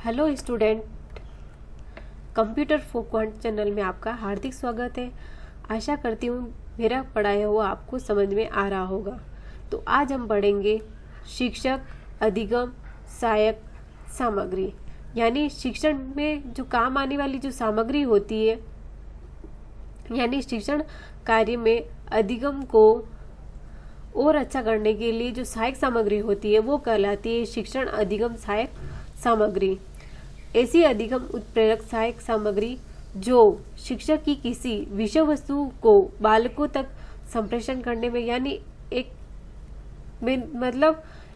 Hello student, computer for quant channel में आपका हार्दिक स्वागत है। आशा करती हूँ मेरा पढ़ाया हुआ आपको समझ में आ रहा होगा। तो आज हम पढ़ेंगे शिक्षक, अधिगम, सहायक सामग्री। यानी शिक्षण में जो काम आने वाली जो सामग्री होती है, यानी शिक्षण कार्य में अधिगम को और अच्छा करने के लिए जो सहायक सामग्री होती है वो कहलाती है शिक्षण अधिगम सहायक सामग्री। ऐसी अधिगम उत्प्रेरक सहायक सामग्री जो शिक्षक की किसी विषय वस्तु को बालकों तक संप्रेषण करने में यानी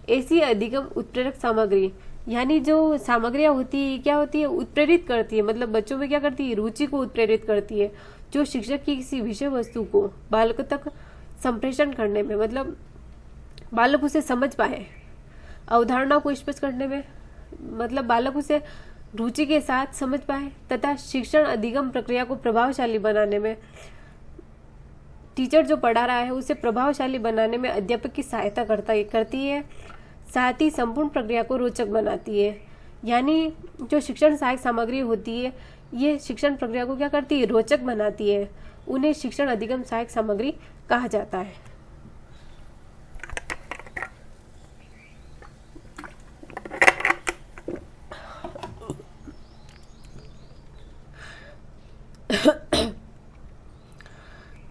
ऐसी अधिगम उत्प्रेरक सामग्री यानी जो सामग्रियां होती है क्या होती है, उत्प्रेरित करती है। मतलब बच्चों में क्या करती है, रुचि को उत्प्रेरित करती है। जो शिक्षक की किसी विषय वस्तु को बालकों तक संप्रेषण करने में, मतलब बालक उसे समझ पाए, अवधारणा को स्पष्ट करने में, मतलब बालक उसे रुचि के साथ समझ पाए, तथा शिक्षण अधिगम प्रक्रिया को प्रभावशाली बनाने में, टीचर जो पढ़ा रहा है उसे प्रभावशाली बनाने में अध्यापक की सहायता करती है। साथ ही संपूर्ण प्रक्रिया को रोचक बनाती है। यानी जो शिक्षण सहायक सामग्री होती है ये शिक्षण प्रक्रिया को क्या करती है, रोचक बनाती है। उन्हें शिक्षण अधिगम सहायक सामग्री कहा जाता है।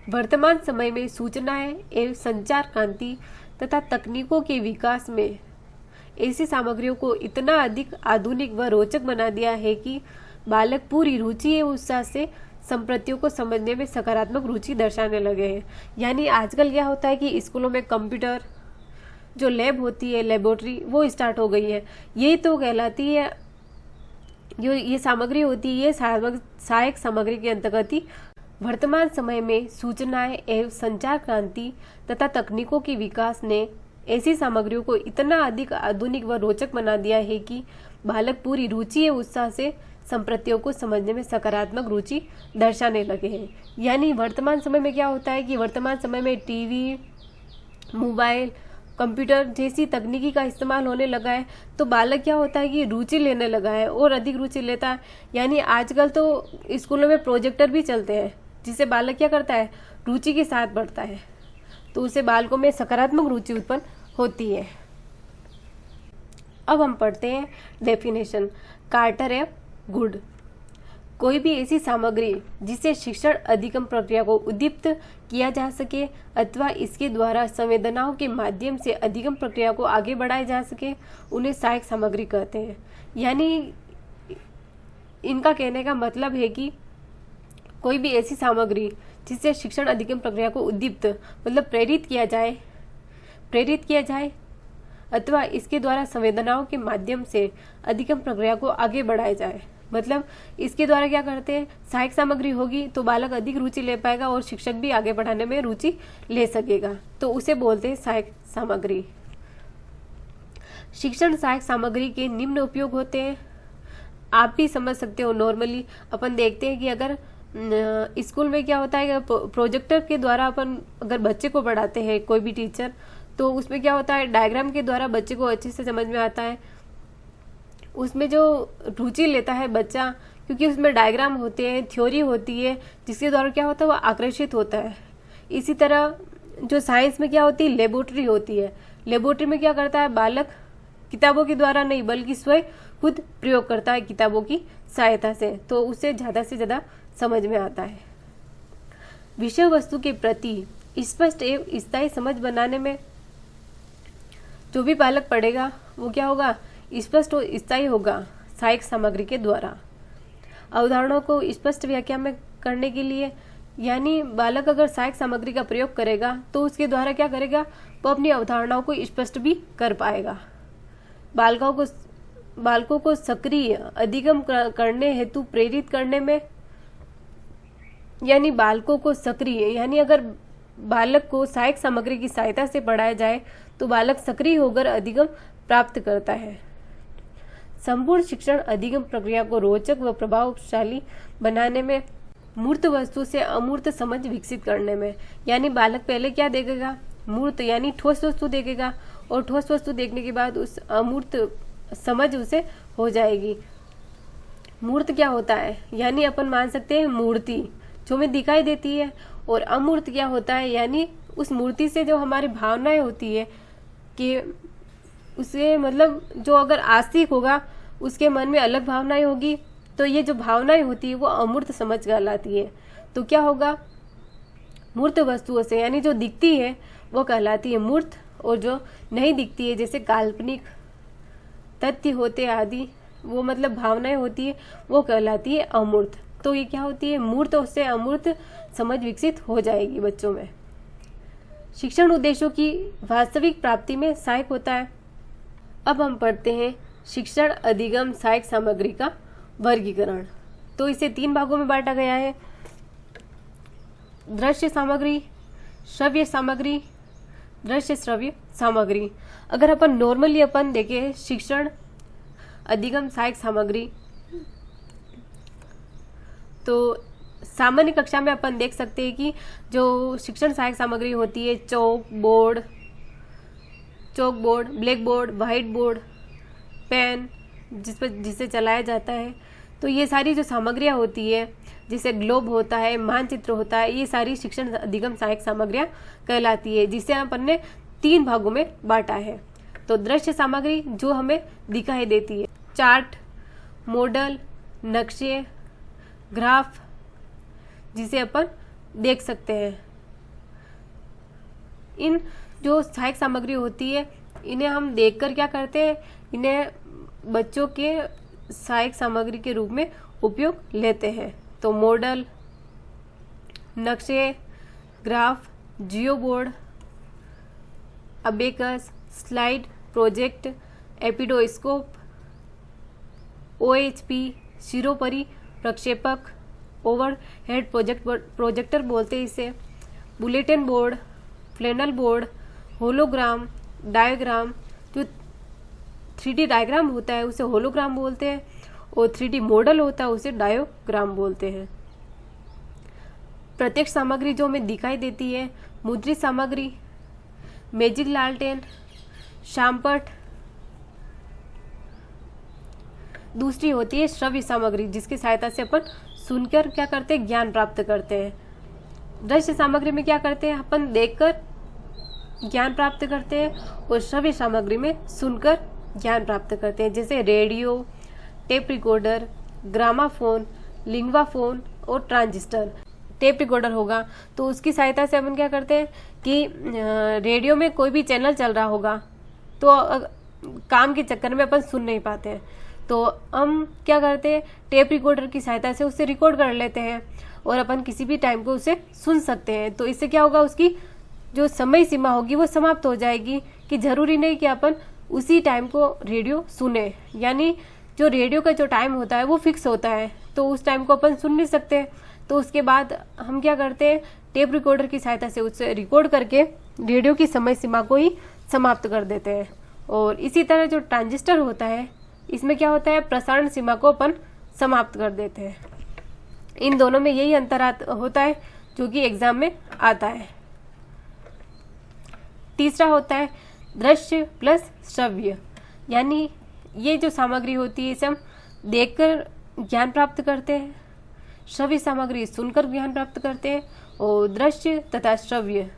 वर्तमान समय में सूचनाएं एवं संचार क्रांति तथा तकनीकों के विकास में ऐसी सामग्रियों को इतना अधिक आधुनिक व रोचक बना दिया है कि बालक पूरी रुचि एवं उत्साह से संप्रतियों को समझने में सकारात्मक रुचि दर्शाने लगे हैं। यानी आजकल क्या होता है कि स्कूलों में कंप्यूटर जो लैब होती है, लेबोरेटरी, वो स्टार्ट हो गई है। यही तो कहलाती है, जो ये सामग्री होती है ये सहायक सामग्री के अंतर्गत ही। वर्तमान समय में सूचनाएं एवं संचार क्रांति तथा तकनीकों के विकास ने ऐसी सामग्रियों को इतना अधिक आधुनिक व रोचक बना दिया है कि बालक पूरी रुचि एवं उत्साह से संप्रतियों को समझने में सकारात्मक रुचि दर्शाने लगे हैं। यानी वर्तमान समय में क्या होता है कि वर्तमान समय में टीवी, मोबाइल, कंप्यूटर जैसी तकनीकी का इस्तेमाल होने लगा है, तो बालक क्या होता है कि रुचि लेने लगा है और अधिक रुचि लेता है। यानी आजकल तो स्कूलों में प्रोजेक्टर भी चलते हैं जिससे बालक क्या करता है, रुचि के साथ बढ़ता है, तो उसे बालकों में सकारात्मक रुचि उत्पन्न होती है। अब हम पढ़ते हैं डेफिनेशन। कार्टर एफ गुड, कोई भी ऐसी सामग्री जिससे शिक्षण अधिगम प्रक्रिया को उद्दीप्त किया जा सके अथवा इसके द्वारा संवेदनाओं के माध्यम से अधिगम प्रक्रिया को आगे बढ़ाया जा सके, उन्हें सहायक सामग्री कहते हैं। यानी इनका कहने का मतलब है कि कोई भी ऐसी सामग्री जिससे शिक्षण अधिगम प्रक्रिया को उद्दीप्त मतलब प्रेरित किया जाए अथवा इसके द्वारा संवेदनाओं के माध्यम से अधिगम प्रक्रिया को आगे बढ़ाया जाए। मतलब इसके द्वारा क्या करते हैं, सहायक सामग्री होगी तो बालक अधिक रुचि ले पाएगा और शिक्षक भी आगे बढ़ाने में रुचि ले सकेगा, तो उसे बोलते हैं सहायक सामग्री। शिक्षण सहायक सामग्री के निम्न उपयोग होते हैं, आप भी समझ सकते हो। नॉर्मली अपन देखते हैं कि अगर स्कूल में क्या होता है, प्रोजेक्टर के द्वारा अपन अगर बच्चे को पढ़ाते हैं कोई भी टीचर, तो उसमें क्या होता है, डायग्राम के द्वारा बच्चे को अच्छे से समझ में आता है। उसमें जो रुचि लेता है बच्चा, क्योंकि उसमें डायग्राम होते हैं, थ्योरी होती है, जिसके द्वारा क्या होता है वो आकर्षित होता है। इसी तरह जो साइंस में क्या होती है, लेबोरेटरी होती है। लेबोरेटरी में क्या करता है बालक, किताबों के द्वारा नहीं बल्कि स्वयं खुद प्रयोग करता है किताबों की सहायता से, तो उसे ज्यादा से ज्यादा समझ में आता है। विषय वस्तु के प्रति स्पष्ट एवं स्थायी समझ बनाने में जो भी बालक पढ़ेगा वो क्या होगा, स्पष्ट और स्थायी होगा सहायक सामग्री के द्वारा। अवधारणाओं को स्पष्ट व्याख्या में करने के लिए, यानी बालक अगर सहायक सामग्री का प्रयोग करेगा तो उसके द्वारा क्या करेगा, वो अपनी अवधारणाओं को स्पष्ट भी कर पाएगा। बालकों को सक्रिय अधिगम करने हेतु प्रेरित करने में, यानी बालकों को सक्रिय, यानी अगर बालक को सहायक सामग्री की सहायता से पढ़ाया जाए तो बालक सक्रिय होकर अधिगम प्राप्त करता है। संपूर्ण शिक्षण अधिगम प्रक्रिया को रोचक व प्रभावशाली बनाने में, मूर्त वस्तु से अमूर्त समझ विकसित करने में, यानी बालक पहले क्या देखेगा, मूर्त यानी ठोस वस्तु देखेगा और ठोस वस्तु देखने के बाद उस अमूर्त समझ उसे हो जाएगी। मूर्त क्या होता है, यानी अपन मान सकते हैं मूर्ति जो हमें दिखाई देती है, और अमूर्त क्या होता है, यानी उस मूर्ति से जो हमारी भावनाएं होती है कि उसे मतलब जो अगर आस्तिक होगा उसके मन में अलग भावनाएं होगी, तो ये जो भावनाएं होती है वो अमूर्त समझ कहलाती है। तो क्या होगा, मूर्त वस्तुओं से यानी जो दिखती है वो कहलाती है मूर्त, और जो नहीं दिखती है जैसे काल्पनिक तथ्य होते आदि वो मतलब भावनाएं होती है वो कहलाती है अमूर्त। तो ये क्या होती है, मूर्त उससे अमूर्त समझ विकसित हो जाएगी बच्चों में। शिक्षण उद्देश्यों की वास्तविक प्राप्ति में सहायक होता है। अब हम पढ़ते हैं शिक्षण अधिगम सहायक सामग्री का वर्गीकरण। तो इसे 3 भागों में बांटा गया है, दृश्य सामग्री, श्रव्य सामग्री, दृश्य श्रव्य सामग्री। अगर अपन नॉर्मली अपन देखें शिक्षण अधिगम सहायक सामग्री, तो सामान्य कक्षा में अपन देख सकते हैं कि जो शिक्षण सहायक सामग्री होती है chalk board, black board, white board, pen जिसे चलाया जाता है, तो ये सारी जो सामग्रियाँ होती है जिसे ग्लोब होता है, मानचित्र होता है, ये सारी शिक्षण अधिगम सहायक सामग्रियाँ कहलाती है, जिसे अपन ने 3 भागों में बांटा है। तो दृश्य सामग्री जो हमें दिखाई देती है, चार्ट, मॉडल, नक्शे, ग्राफ, जिसे अपन देख सकते हैं। इन जो सहायक सामग्री होती है इन्हें हम देखकर क्या करते हैं, इन्हें बच्चों के सहायक सामग्री के रूप में उपयोग लेते हैं। तो मॉडल, नक्शे, graph, geo board, abacus, slide, project, epidiascope, OHP, शिरोपरि, प्रक्षेपक, ओवरहेड प्रोजेक्टर बोलते हैं इसे, bulletin board, flannel board, hologram, diagram, जो 3D डायग्राम होता है उसे होलोग्राम बोलते हैं, और 3D मॉडल होता है उसे डायोग्राम बोलते हैं। प्रत्यक्ष सामग्री जो हमें दिखाई देती है, मुद्रित सामग्री, मैजिक लालटेन, शामपट। दूसरी होती है श्रव्य सामग्री, जिसकी सहायता से अपन सुनकर क्या करते हैं, ज्ञान प्राप्त करते हैं। दृश्य सामग्री में क्या करते हैं, अपन देखकर ज्ञान प्राप्त करते हैं, और श्रव्य सामग्री में सुनकर ज्ञान प्राप्त करते हैं, जैसे radio, tape recorder, gramophone, Linguaphone और ट्रांजिस्टर। टेप रिकॉर्डर होगा तो उसकी सहायता से अपन क्या करते हैं कि रेडियो में कोई भी चैनल चल रहा होगा तो काम के चक्कर में अपन सुन नहीं पाते हैं, तो हम क्या करते हैं, टेप रिकॉर्डर की सहायता से उसे रिकॉर्ड कर लेते हैं और अपन किसी भी टाइम को उसे सुन सकते हैं। तो इससे क्या होगा, उसकी जो समय सीमा होगी वो समाप्त हो जाएगी, कि जरूरी नहीं कि अपन उसी टाइम को रेडियो सुने, यानी जो रेडियो का जो टाइम होता है वो फिक्स होता है, तो उस टाइम को अपन सुन नहीं सकते। तो उसके बाद हम क्या करते हैं, टेप रिकॉर्डर की सहायता से उसे रिकॉर्ड करके रेडियो की समय सीमा को ही समाप्त कर देते हैं। और इसी तरह जो ट्रांजिस्टर होता है, इसमें क्या होता है, प्रसारण सीमा को अपन समाप्त कर देते हैं। इन दोनों में यही अंतर होता है जो कि एग्जाम में आता है। तीसरा होता है दृश्य प्लस श्रव्य, यानी ये जो सामग्री होती है इसे हम देखकर ज्ञान प्राप्त करते हैं, श्रव्य सामग्री सुनकर ज्ञान प्राप्त करते हैं, और दृश्य तथा श्रव्य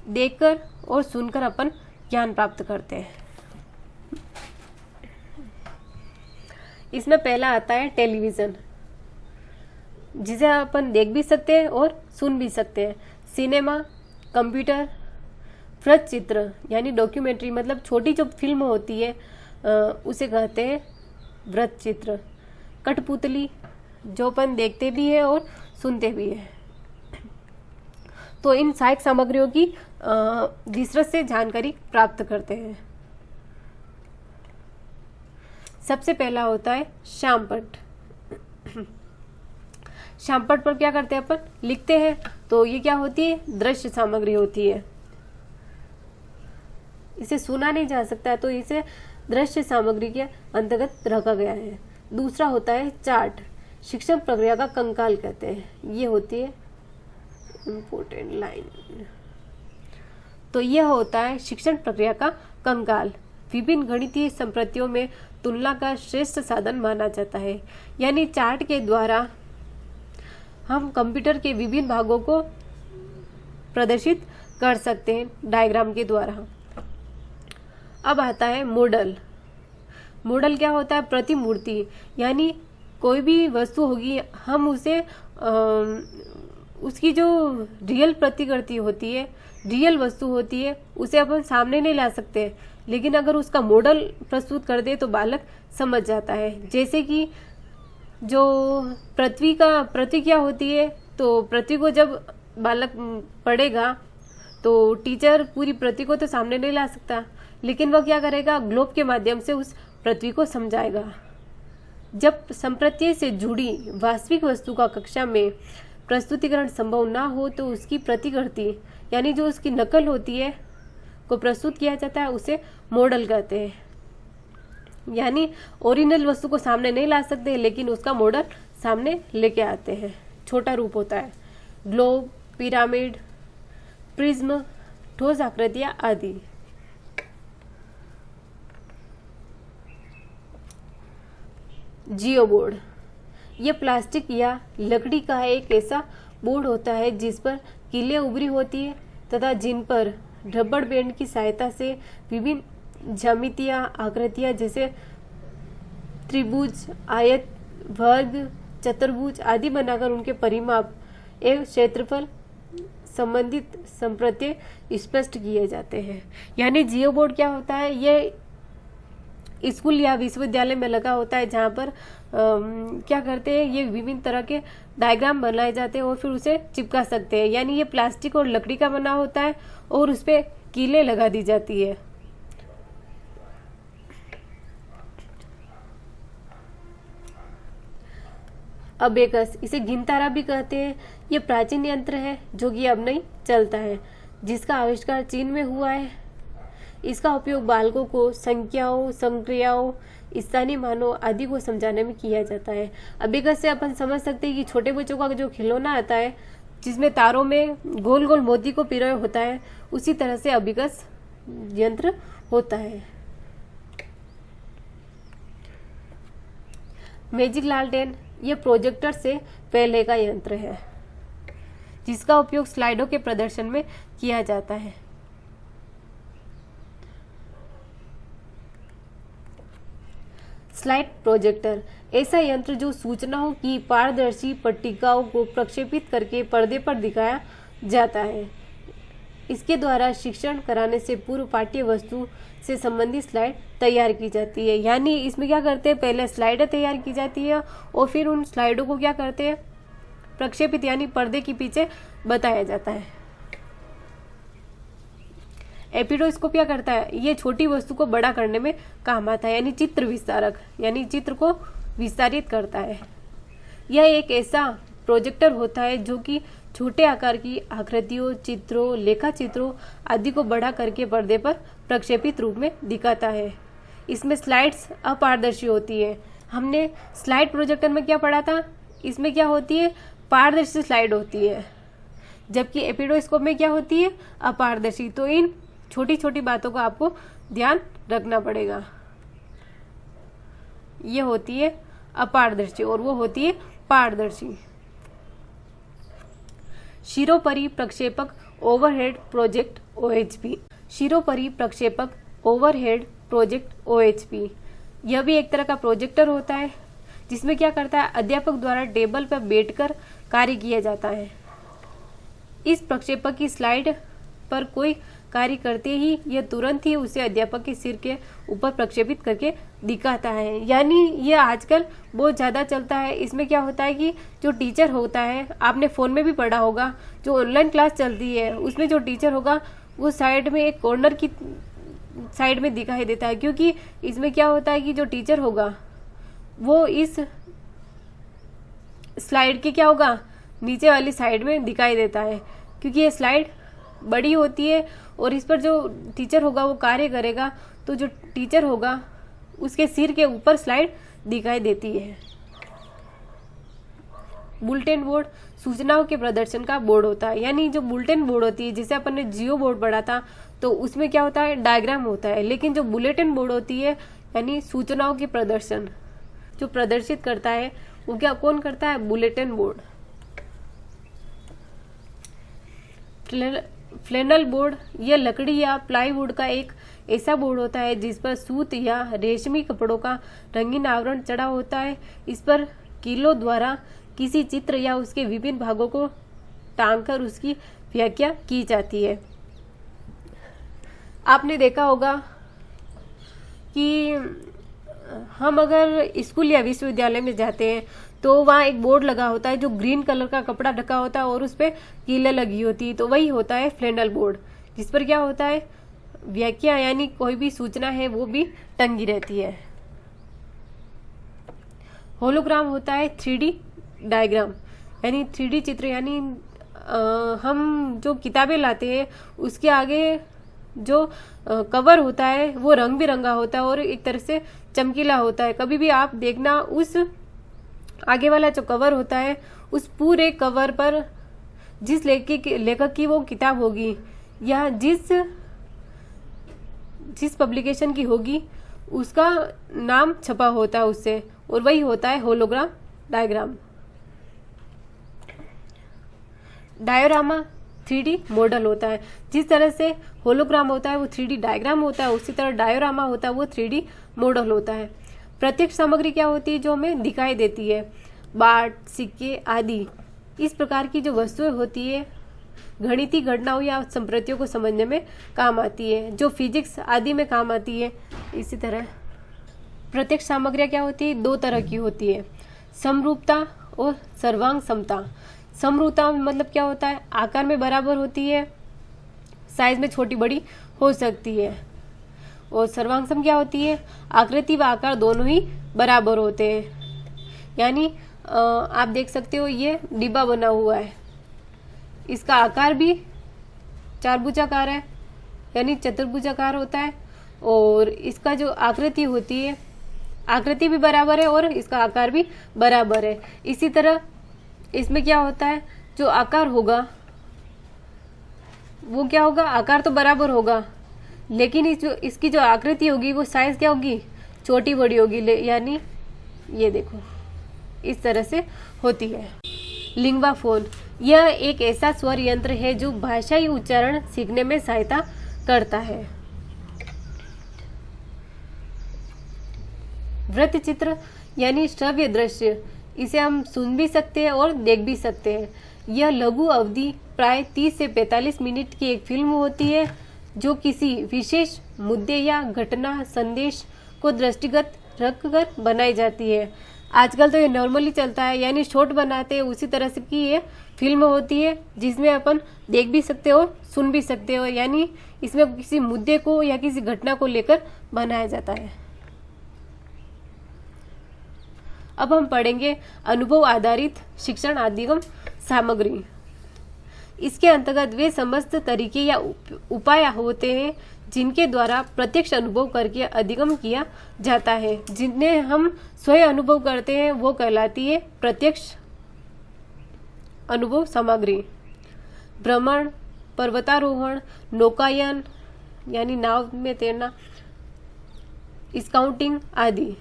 देखकर और सुनकर अपन ज्ञान प्राप्त करते हैं। इसमें पहला आता है टेलीविजन, जिसे अपन देख भी सकते हैं और सुन भी सकते हैं। सिनेमा, कंप्यूटर, वृत्त चित्र यानी डॉक्यूमेंट्री, मतलब छोटी जो फिल्म होती है उसे कहते हैं वृत्त चित्र। कठपुतली, जो अपन देखते भी है और सुनते भी है। तो इन सहायक सामग्रियों की विस्तृत से जानकारी प्राप्त करते हैं। सबसे पहला होता है श्यामपट। श्यामपट पर क्या करते हैं, अपन लिखते हैं, तो ये क्या होती है, दृश्य सामग्री होती है। इसे सुना नहीं जा सकता, तो इसे दृश्य सामग्री के अंतर्गत रखा गया है। दूसरा होता है चार्ट, शिक्षण प्रक्रिया का कंकाल कहते हैं। ये होती है इम्पोर्टेंट लाइन। तो यह होता है शिक्षण प्रक्रिया का कंकाल। विभिन्न गणितीय संप्रतियों में तुलना का श्रेष्ठ साधन माना जाता है। यानी चार्ट के द्वारा हम कंप्यूटर के विभिन्न भागों को प्रदर्शित कर सकते हैं डायग्राम के द्वारा। अब आता है मॉडल। मॉडल क्या होता है? प्रतिमूर्ति। यानी कोई भी वस्तु होगी, हम उसे उसकी जो रियल प्रतिकृति होती है, रियल वस्तु होती है, उसे अपन सामने नहीं ला सकते, लेकिन अगर उसका मॉडल प्रस्तुत कर दे तो बालक समझ जाता है। जैसे कि जो पृथ्वी क्या होती है, तो पृथ्वी को जब बालक पढ़ेगा तो टीचर पूरी पृथ्वी को तो सामने नहीं ला सकता, लेकिन वह क्या करेगा? ग्लोब के माध्यम से उस पृथ्वी को समझाएगा। जब संप्रत्यय से जुड़ी वास्तविक वस्तु का कक्षा में प्रस्तुतिकरण संभव ना हो तो उसकी प्रतिकृति यानी जो उसकी नकल होती है को प्रस्तुत किया जाता है, उसे मॉडल कहते हैं। यानी ओरिजिनल वस्तु को सामने नहीं ला सकते, लेकिन उसका मॉडल सामने लेके आते हैं। छोटा रूप होता है। ग्लोब, पिरामिड, प्रिज्म, ठोस आकृतियां आदि। जियोबोर्ड, यह प्लास्टिक या लकड़ी का एक ऐसा बोर्ड होता है जिस पर कीलें उभरी होती है तथा जिन पर रबड़ बैंड की सहायता से विभिन्न ज्यामितियां, आकृतियां जैसे त्रिभुज, आयत, वर्ग, चतुर्भुज आदि बनाकर उनके परिमाप एवं क्षेत्रफल संबंधित संप्रत्यय स्पष्ट किए जाते हैं। यानी जियोबोर्ड क्या होता है? ये स्कूल या विश्वविद्यालय में लगा होता है, जहाँ पर क्या करते हैं, ये विभिन्न तरह के डायग्राम बनाए जाते हैं और फिर उसे चिपका सकते हैं। यानी ये प्लास्टिक और लकड़ी का बना होता है और उस पे कीलें लगा दी जाती है। अबेकस, इसे गिनतारा भी कहते हैं। ये प्राचीन यंत्र है जो कि अब नहीं चलता है, जिसका आविष्कार चीन में हुआ है। इसका उपयोग बालकों को संख्याओं, संक्रियाओं, स्थानीय मानों आदि को समझाने में किया जाता है। अबेकस से अपन समझ सकते हैं कि छोटे बच्चों का जो खिलौना आता है जिसमें तारों में गोल गोल मोती को पिरोया होता है, उसी तरह से अबेकस यंत्र होता है। मैजिक लालटेन, यह प्रोजेक्टर से पहले का यंत्र है जिसका उपयोग स्लाइडों के प्रदर्शन में किया जाता है। स्लाइड प्रोजेक्टर, ऐसा यंत्र जो सूचनाओं की पारदर्शी पट्टिकाओं को प्रक्षेपित करके पर्दे पर दिखाया जाता है। इसके द्वारा शिक्षण कराने से पूर्व पाठ्य वस्तु से संबंधित स्लाइड तैयार की जाती है। यानी इसमें क्या करते हैं? पहले स्लाइडें तैयार की जाती है और फिर उन स्लाइडों को क्या करते हैं? प्रक्षेपित यानी पर्दे के पीछे बताया जाता है। एपिडोस्कोप क्या करता है? ये छोटी वस्तु को बड़ा करने में काम आता है, यानी चित्र विस्तारक, यानी चित्र को विस्तारित करता है। यह एक ऐसा प्रोजेक्टर होता है जो कि छोटे आकार की आकृतियों, चित्रों, लेखा चित्रों आदि को बड़ा करके पर्दे पर प्रक्षेपित रूप में दिखाता है। इसमें स्लाइड्स अपारदर्शी होती है। हमने स्लाइड प्रोजेक्टर में क्या पढ़ा था? इसमें क्या होती है? पारदर्शी स्लाइड होती है, जबकि एपिडोस्कोप में क्या होती है? अपारदर्शी। तो इन छोटी छोटी बातों का आपको ध्यान रखना पड़ेगा। ये होती है अपारदर्शी और वो होती है पारदर्शी। शिरोपरि प्रक्षेपक ओवरहेड प्रोजेक्ट OHP, शिरोपरि प्रक्षेपक ओवरहेड प्रोजेक्ट OHP, यह भी एक तरह का प्रोजेक्टर होता है जिसमें क्या करता है? अध्यापक द्वारा टेबल पर बैठकर कार्य किया जाता है। इस प्रक्षेपक की स्लाइड पर कोई कार्य करते ही यह तुरंत ही उसे अध्यापक के सिर के ऊपर प्रक्षेपित करके दिखाता है। यानी यह आजकल बहुत ज़्यादा चलता है। इसमें क्या होता है कि जो टीचर होता है, आपने फ़ोन में भी पढ़ा होगा, जो ऑनलाइन क्लास चलती है उसमें जो टीचर होगा वो साइड में एक कॉर्नर की साइड में दिखाई देता है, क्योंकि इसमें क्या होता है कि जो टीचर होगा वो इस स्लाइड के क्या होगा? नीचे वाली साइड में दिखाई देता है, क्योंकि ये स्लाइड बड़ी होती है और इस पर जो टीचर होगा वो कार्य करेगा, तो जो टीचर होगा उसके सिर के ऊपर स्लाइड दिखाई देती है। बुलेटिन बोर्ड सूचनाओं के प्रदर्शन का बोर्ड होता है। यानी जो बुलेटिन बोर्ड होती है, जिसे अपन ने जियो बोर्ड पढ़ा था, तो उसमें क्या होता है? डायग्राम होता है। लेकिन जो बुलेटिन बोर्ड होती है यानी सूचनाओं के प्रदर्शन जो प्रदर्शित करता है वो क्या कौन करता है? Bulletin board. फ्लैनल बोर्ड यह लकड़ी या प्लाईवुड का एक ऐसा बोर्ड होता है जिस पर सूत या रेशमी कपड़ों का रंगीन आवरण चढ़ा होता है। इस पर कीलों द्वारा किसी चित्र या उसके विभिन्न भागों को टांगकर उसकी व्याख्या की जाती है। आपने देखा होगा कि हम अगर स्कूल या विश्वविद्यालय में जाते हैं तो वहाँ एक बोर्ड लगा होता है जो ग्रीन कलर का कपड़ा ढका होता है और उस पर कीलें लगी होती है, तो वही होता है फ्लैनल बोर्ड, जिस पर क्या होता है? व्याख्या यानी कोई भी सूचना है वो भी टंगी रहती है। होलोग्राम होता है 3D डायग्राम, यानी 3D चित्र, यानी हम जो किताबें लाते हैं उसके आगे जो कवर होता है वो रंग बिरंगा होता है और एक तरह से चमकीला होता है। कभी भी आप देखना उस आगे वाला जो कवर होता है उस पूरे कवर पर जिस लेखक की वो किताब होगी या जिस पब्लिकेशन की होगी उसका नाम छपा होता है उससे, और वही होता है hologram diagram. Diorama 3D model होता है। जिस तरह से होलोग्राम होता है वो 3D डायग्राम होता है, उसी तरह डायोरामा होता है वो 3D मॉडल होता है। प्रत्यक्ष सामग्री क्या होती है? जो हमें दिखाई देती है, बाट, सिक्के आदि इस प्रकार की जो वस्तुएं होती है गणितीय घटनाओं या संप्रतियों को समझने में काम आती है, जो फिजिक्स आदि में काम आती है। इसी तरह प्रत्यक्ष सामग्रियाँ क्या होती है? 2 तरह की होती है, समरूपता और सर्वांग समता। समरूपता मतलब क्या होता है? आकार में बराबर होती है, साइज में छोटी बड़ी हो सकती है। और सर्वांग सम क्या होती है? आकृति व आकार दोनों ही बराबर होते हैं। यानी आप देख सकते हो ये डिब्बा बना हुआ है, इसका आकार भी चारभुजाकार है यानी चतुर्भुजाकार होता है, और इसका जो आकृति होती है आकृति भी बराबर है और इसका आकार भी बराबर है। इसी तरह इसमें क्या होता है? जो आकार होगा वो क्या होगा? आकार तो बराबर होगा, लेकिन इसकी जो आकृति होगी वो साइज क्या होगी? छोटी बड़ी होगी। यानी ये देखो इस तरह से होती है। लिंग्वाफोन यह एक ऐसा स्वर यंत्र है जो भाषाई उच्चारण सीखने में सहायता करता है। वृत्त चित्र यानी श्रव्य दृश्य, इसे हम सुन भी सकते हैं और देख भी सकते हैं। यह लघु अवधि प्राय 30 से 45 मिनट की एक फिल्म होती है जो किसी विशेष मुद्दे या घटना संदेश को दृष्टिगत रखकर बनाई जाती है। आजकल तो ये नॉर्मली चलता है, यानी शॉर्ट बनाते हैं, उसी तरह से की ये फिल्म होती है जिसमें अपन देख भी सकते हो सुन भी सकते हो, यानी इसमें किसी मुद्दे को या किसी घटना को लेकर बनाया जाता है। अब हम पढ़ेंगे अनुभव आधारित शिक्षण अधिगम सामग्री। इसके अंतर्गत वे समस्त तरीके या उपाय होते हैं जिनके द्वारा प्रत्यक्ष अनुभव करके अधिगम किया जाता है। जिन्हें हम स्वयं अनुभव करते हैं वो कहलाती है प्रत्यक्ष अनुभव सामग्री। भ्रमण, पर्वतारोहण, नौकायन यानी नाव में तैरना, स्काउटिंग आदि,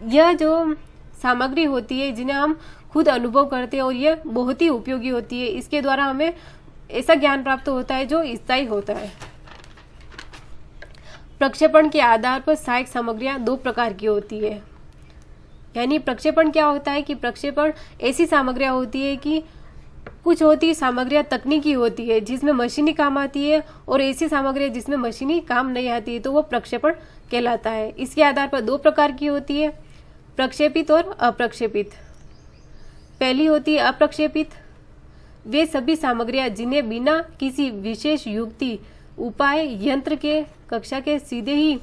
यह जो सामग्री होती है जिन्हें हम खुद अनुभव करते हैं और यह बहुत ही उपयोगी होती है। इसके द्वारा हमें ऐसा ज्ञान प्राप्त होता है जो स्थायी होता है। प्रक्षेपण के आधार पर सहायक सामग्रियां 2 प्रकार की होती है। यानी प्रक्षेपण क्या होता है कि प्रक्षेपण ऐसी सामग्रियां होती है कि कुछ होती सामग्रियां तकनीकी होती है जिसमें मशीनी काम आती है, और ऐसी सामग्रियां जिसमें मशीनी काम नहीं आती है तो वो प्रक्षेपण कहलाता है। इसके आधार पर 2 प्रकार की होती है, प्रक्षेपित और अप्रक्षेपित। पहली होती है अप्रक्षेपित, वे सभी सामग्रियां जिन्हें बिना किसी विशेष युक्ति, उपाय, यंत्र के कक्षा के सीधे ही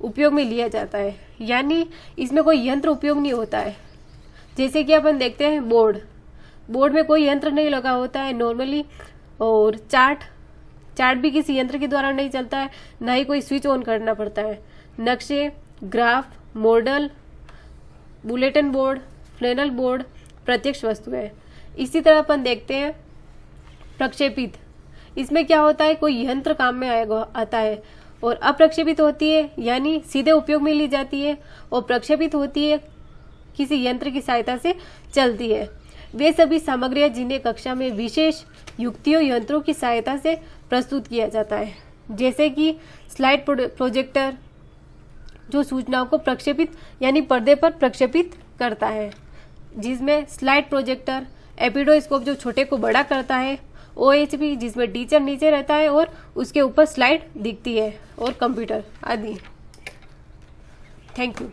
उपयोग में लिया जाता है। यानी इसमें कोई यंत्र उपयोग नहीं होता है। जैसे कि अपन देखते हैं बोर्ड में कोई यंत्र नहीं लगा होता है नॉर्मली, और चार्ट भी किसी यंत्र के द्वारा नहीं चलता है, ना ही कोई स्विच ऑन करना पड़ता है। नक्शे, graph, model, bulletin board, flannel board प्रत्यक्ष वस्तु है। इसी तरह अपन देखते हैं प्रक्षेपित, इसमें क्या होता है कोई यंत्र काम में आता है, और अप्रक्षेपित होती है यानी सीधे उपयोग में ली जाती है, और प्रक्षेपित होती है किसी यंत्र की सहायता से चलती है। वे सभी सामग्रियां जिन्हें कक्षा में विशेष युक्तियों यंत्रों की सहायता से प्रस्तुत किया जाता है, जैसे कि स्लाइड प्रोजेक्टर जो सूचनाओं को प्रक्षेपित यानी पर्दे पर प्रक्षेपित करता है, जिसमें स्लाइड प्रोजेक्टर, एपिडोस्कोप जो छोटे को बड़ा करता है, OHP जिसमें टीचर नीचे रहता है और उसके ऊपर स्लाइड दिखती है, और कंप्यूटर आदि। Thank you.